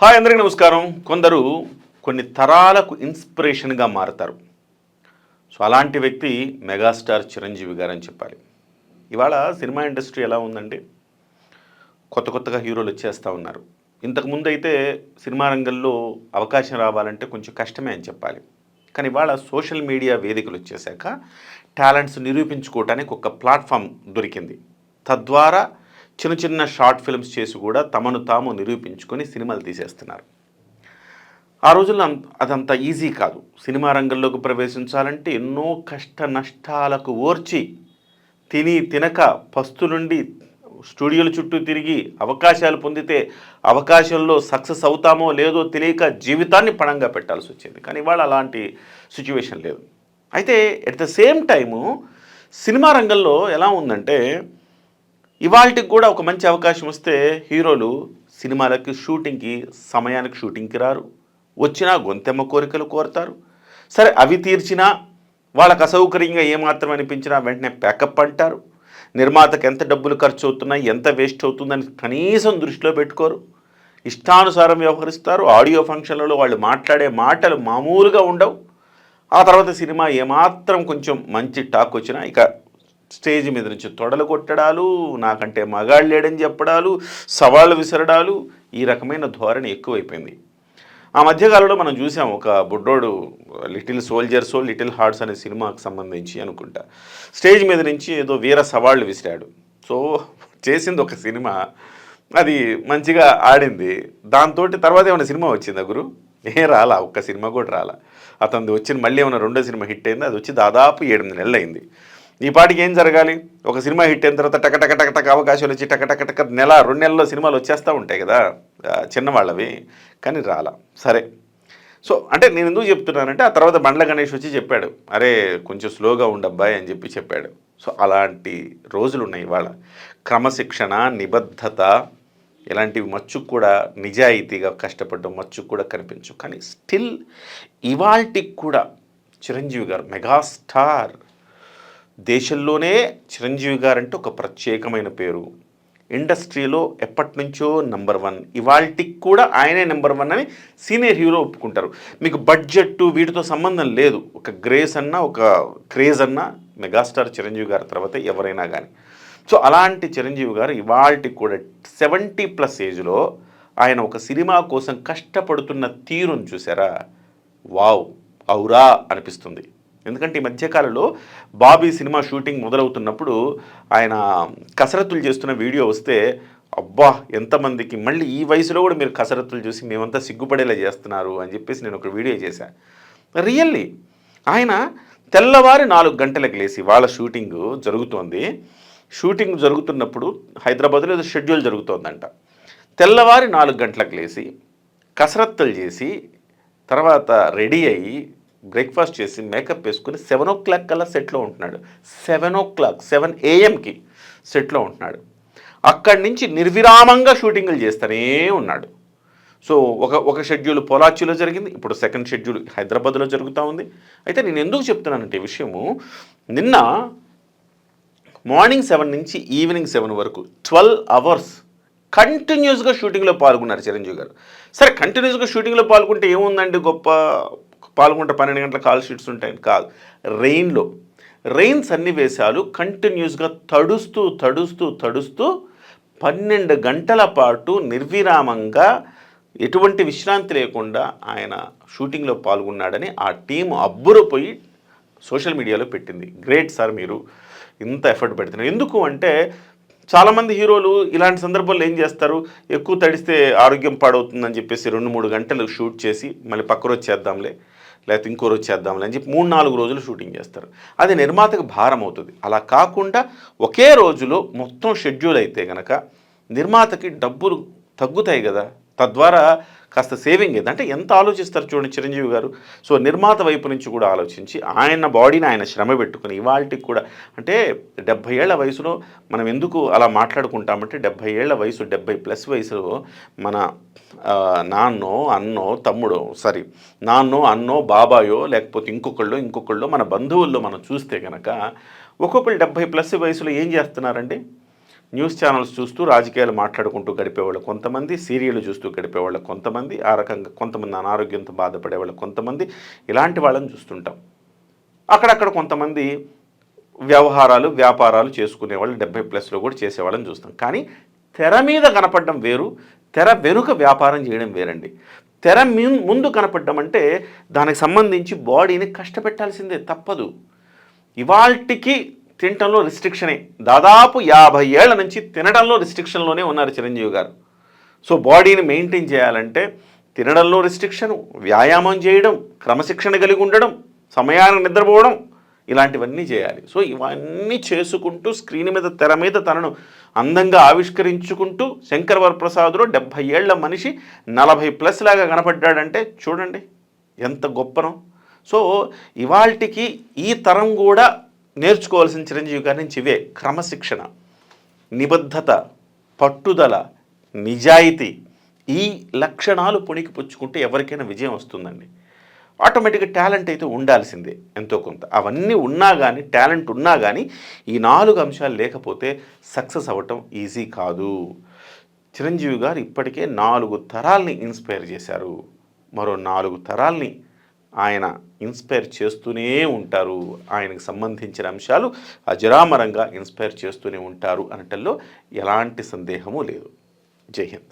Hi అందరికీ నమస్కారం. కొందరు కొన్ని తరాలకు ఇన్స్పిరేషన్గా మారతారు. సో అలాంటి వ్యక్తి మెగాస్టార్ చిరంజీవి గారు అని చెప్పాలి. ఇవాళ సినిమా ఇండస్ట్రీ ఎలా ఉందంటే కొత్తగా హీరోలు వచ్చేస్తూ ఉన్నారు. ఇంతకుముందు అయితే సినిమా రంగంలో అవకాశం రావాలంటే కొంచెం కష్టమే అని చెప్పాలి. కానీ ఇవాళ సోషల్ మీడియా వేదికలు వచ్చేసాక టాలెంట్స్ నిరూపించుకోవటానికి ఒక ప్లాట్ఫామ్ దొరికింది. తద్వారా చిన్న షార్ట్ ఫిల్మ్స్ చేసి కూడా తమను తాము నిరూపించుకొని సినిమాలు తీసేస్తున్నారు. ఆ రోజుల్లో అదంత ఈజీ కాదు. సినిమా రంగంలోకి ప్రవేశించాలంటే ఎన్నో కష్ట నష్టాలకు ఓర్చి తినక పస్తులుండి స్టూడియోల చుట్టూ తిరిగి అవకాశాలు పొందితే అవకాశంలో సక్సెస్ అవుతామో లేదో తెలియక జీవితాన్ని పణంగా పెట్టాల్సి వచ్చేది. కానీ ఇవాళ అలాంటి సిచ్యువేషన్ లేదు. అయితే at the same time cinema రంగంలో ఎలా ఉందంటే ఇవాళకి కూడా ఒక మంచి అవకాశం వస్తే హీరోలు సినిమాలకి షూటింగ్కి సమయానికి షూటింగ్కి రారు. వచ్చినా గొంతెమ్మ కోరికలు కోరుతారు. సరే అవి తీర్చినా వాళ్ళకు అసౌకర్యంగా ఏమాత్రం అనిపించినా వెంటనే ప్యాకప్ అంటారు. నిర్మాతకు ఎంత డబ్బులు ఖర్చు అవుతున్నాయి, ఎంత వేస్ట్ అవుతుందని కనీసం దృష్టిలో పెట్టుకోరు. ఇష్టానుసారం వ్యవహరిస్తారు. ఆడియో ఫంక్షన్లలో వాళ్ళు మాట్లాడే మాటలు మామూలుగా ఉండవు. ఆ తర్వాత సినిమా ఏమాత్రం కొంచెం మంచి టాక్ వచ్చినా ఇక స్టేజ్ మీద నుంచి తొడలు కొట్టడాలు, నాకంటే మగాళ్ళు లేడని చెప్పడాలు, సవాళ్ళు విసరడాలు, ఈ రకమైన ధోరణి ఎక్కువైపోయింది. ఆ మధ్యకాలంలో మనం చూసాం ఒక బుడ్డోడు లిటిల్ సోల్జర్స్ లిటిల్ హార్ట్స్ అనే సినిమాకు సంబంధించి అనుకుంటా స్టేజ్ మీద నుంచి ఏదో వీర సవాళ్ళు విసిరాడు. సో చేసింది ఒక సినిమా, అది మంచిగా ఆడింది. దాంతో తర్వాత ఏమైనా సినిమా వచ్చిందా గురు? రాలా, ఒక్క సినిమా కూడా రాలా. అతనిది వచ్చిన మళ్ళీ ఏమైనా రెండో సినిమా హిట్ అయింది. అది వచ్చి దాదాపు 8 నెలలు అయింది. ఈ పాటికి ఏం జరగాలి? ఒక సినిమా హిట్ అయిన తర్వాత టక అవకాశాలు వచ్చి టక నెల 2 నెలల్లో సినిమాలు వచ్చేస్తూ ఉంటాయి కదా చిన్నవాళ్ళవి. కానీ రాలా. సరే, సో అంటే నేను ఎందుకు చెప్తున్నానంటే ఆ తర్వాత బండ్ల గణేష్ వచ్చి చెప్పాడు, అరే కొంచెం స్లోగా ఉండబ్బాయి అని చెప్పాడు. సో అలాంటి రోజులు ఉన్నాయి ఇవాళ. క్రమశిక్షణ, నిబద్ధత ఇలాంటివి మచ్చుకు కూడా, నిజాయితీగా కష్టపడడం మచ్చుకు కూడా కనిపించు. కానీ స్టిల్ ఇవాల్టికి కూడా చిరంజీవి గారు మెగాస్టార్. దేశంలోనే చిరంజీవి గారంటే ఒక ప్రత్యేకమైన పేరు. ఇండస్ట్రీలో ఎప్పటి నుంచో నెంబర్ 1. ఇవాల్టికి కూడా ఆయనే నెంబర్ 1 అని సీనియర్ హీరో ఒప్పుకుంటారు. మీకు బడ్జెట్ వీటితో సంబంధం లేదు. ఒక గ్రేస్ అన్నా, ఒక క్రేజ్ అన్నా మెగాస్టార్ చిరంజీవి గారి తర్వాత ఎవరైనా కానీ. సో అలాంటి చిరంజీవి గారు ఇవాల్టికి కూడా 70+ ఏజ్లో ఆయన ఒక సినిమా కోసం కష్టపడుతున్న తీరును చూసారా, వావ్, ఔరా అనిపిస్తుంది. ఎందుకంటే ఈ మధ్యకాలంలో బాబీ సినిమా షూటింగ్ మొదలవుతున్నప్పుడు ఆయన కసరత్తులు చేస్తున్న వీడియో వస్తే అబ్బా ఎంతమందికి మళ్ళీ ఈ వయసులో కూడా మీరు కసరత్తులు చూసి మేమంతా సిగ్గుపడేలా చేస్తున్నారు అని చెప్పేసి నేను ఒక వీడియో చేశాను. రియల్లీ ఆయన తెల్లవారి 4 గంటలకు లేసి వాళ్ళ షూటింగ్ జరుగుతోంది. షూటింగ్ జరుగుతున్నప్పుడు హైదరాబాద్లో ఏదో షెడ్యూల్ జరుగుతోందంట. తెల్లవారి 4 గంటలకు లేచి కసరత్తులు చేసి తర్వాత రెడీ అయ్యి బ్రేక్ఫాస్ట్ చేసి మేకప్ వేసుకుని 7 o'clock కల్లా సెట్లో ఉంటున్నాడు. 7 AM సెట్లో ఉంటున్నాడు. అక్కడి నుంచి నిర్విరామంగా షూటింగ్లు చేస్తూనే ఉన్నాడు. సో ఒక షెడ్యూల్ పొలాచిలో జరిగింది, ఇప్పుడు సెకండ్ షెడ్యూల్ హైదరాబాద్లో జరుగుతూ ఉంది. అయితే నేను ఎందుకు చెప్తున్నానంటే విషయము, నిన్న మార్నింగ్ 7 నుంచి ఈవినింగ్ 7 వరకు 12 hours కంటిన్యూస్గా షూటింగ్లో పాల్గొన్నారు చిరంజీవి గారు. సరే కంటిన్యూస్గా షూటింగ్లో పాల్గొంటే ఏముందండి గొప్ప, పాల్గొంటే 12 గంటల కాల్ షీట్స్ ఉంటాయని కాదు. రెయిన్ సన్నివేశాలు కంటిన్యూస్గా తడుస్తూ 12 గంటల పాటు నిర్విరామంగా ఎటువంటి విశ్రాంతి లేకుండా ఆయన షూటింగ్లో పాల్గొన్నాడని ఆ టీం అబ్బురపోయి సోషల్ మీడియాలో పెట్టింది. గ్రేట్ సార్, మీరు ఇంత ఎఫర్ట్ పెడుతున్నారు. ఎందుకు అంటే చాలామంది హీరోలు ఇలాంటి సందర్భాల్లో ఏం చేస్తారు, ఎక్కువ తడిస్తే ఆరోగ్యం పాడవుతుందని చెప్పేసి 2-3 గంటలు షూట్ చేసి మళ్ళీ పక్క రోజు చేద్దాంలే, లేకపోతే ఇంకో రోజు చేద్దాంలే అని చెప్పి 3-4 రోజులు షూటింగ్ చేస్తారు. అది నిర్మాతకు భారం అవుతుంది. అలా కాకుండా ఒకే రోజులో మొత్తం షెడ్యూల్ అయితే కనుక నిర్మాతకి డబ్బులు తగ్గుతాయి కదా, తద్వారా కాస్త సేవింగ్ ఏది అంటే ఎంత ఆలోచిస్తారు చూడండి చిరంజీవి గారు. సో నిర్మాత వైపు నుంచి కూడా ఆలోచించి ఆయన బాడీని ఆయన శ్రమ పెట్టుకుని ఇవాళకి కూడా అంటే 70 ఏళ్ల వయసులో మనం ఎందుకు అలా మాట్లాడుకుంటామంటే 70 ఏళ్ల వయసు, 70+ వయసులో మన నాన్నో అన్నో బాబాయో లేకపోతే ఇంకొకళ్ళు మన బంధువుల్లో మనం చూస్తే కనుక ఒక్కొక్కళ్ళు 70+ వయసులో ఏం చేస్తున్నారండి, న్యూస్ ఛానల్స్ చూస్తూ రాజకీయాలు మాట్లాడుకుంటూ గడిపేవాళ్ళు కొంతమంది, సీరియళ్ళు చూస్తూ గడిపేవాళ్ళు కొంతమంది, ఆ రకంగా కొంతమంది అనారోగ్యంతో బాధపడేవాళ్ళు కొంతమంది, ఇలాంటి వాళ్ళని చూస్తుంటాం. అక్కడక్కడ కొంతమంది వ్యవహారాలు వ్యాపారాలు చేసుకునేవాళ్ళు 70+ కూడా చేసేవాళ్ళని చూస్తాం. కానీ తెర మీద కనపడడం వేరు, తెర వెనుక వ్యాపారం చేయడం వేరండి. తెర ముందు కనపడడం అంటే దానికి సంబంధించి బాడీని కష్టపెట్టాల్సిందే, తప్పదు. ఇవాల్టికి తినటంలో రిస్ట్రిక్షనే. దాదాపు 50 ఏళ్ల నుంచి తినడంలో రిస్ట్రిక్షన్లోనే ఉన్నారు చిరంజీవి గారు. సో బాడీని మెయింటైన్ చేయాలంటే తినడంలో రిస్ట్రిక్షను, వ్యాయామం చేయడం, క్రమశిక్షణ కలిగి ఉండడం, సమయానికి నిద్రపోవడం, ఇలాంటివన్నీ చేయాలి. సో ఇవన్నీ చేసుకుంటూ స్క్రీన్ మీద తెర మీద తనను అందంగా ఆవిష్కరించుకుంటూ శంకర్ వరప్రసాద్లో 70 ఏళ్ల మనిషి 40+ లాగా కనపడ్డాడంటే చూడండి ఎంత గొప్పనో. సో ఇవాల్టికి ఈ తరం కూడా నేర్చుకోవాల్సిన చిరంజీవి గారి నుంచి ఇవే: క్రమశిక్షణ, నిబద్ధత, పట్టుదల, నిజాయితీ. ఈ లక్షణాలు పుణికిపుచ్చుకుంటే ఎవరికైనా విజయం వస్తుందండి. ఆటోమేటిక్గా టాలెంట్ అయితే ఉండాల్సిందే ఎంతో కొంత. అవన్నీ ఉన్నా కానీ, టాలెంట్ ఉన్నా కానీ ఈ 4 అంశాలు లేకపోతే సక్సెస్ అవ్వటం ఈజీ కాదు. చిరంజీవి గారు ఇప్పటికే 4 తరాల్ని ఇన్స్పైర్ చేశారు. మరో 4 తరాల్ని ఆయన ఇన్స్పైర్ చేస్తూనే ఉంటారు. ఆయనకు సంబంధించిన అంశాలు అజరామరంగా ఇన్స్పైర్ చేస్తూనే ఉంటారు అనటంలో ఎలాంటి సందేహము లేదు. జై హింద్.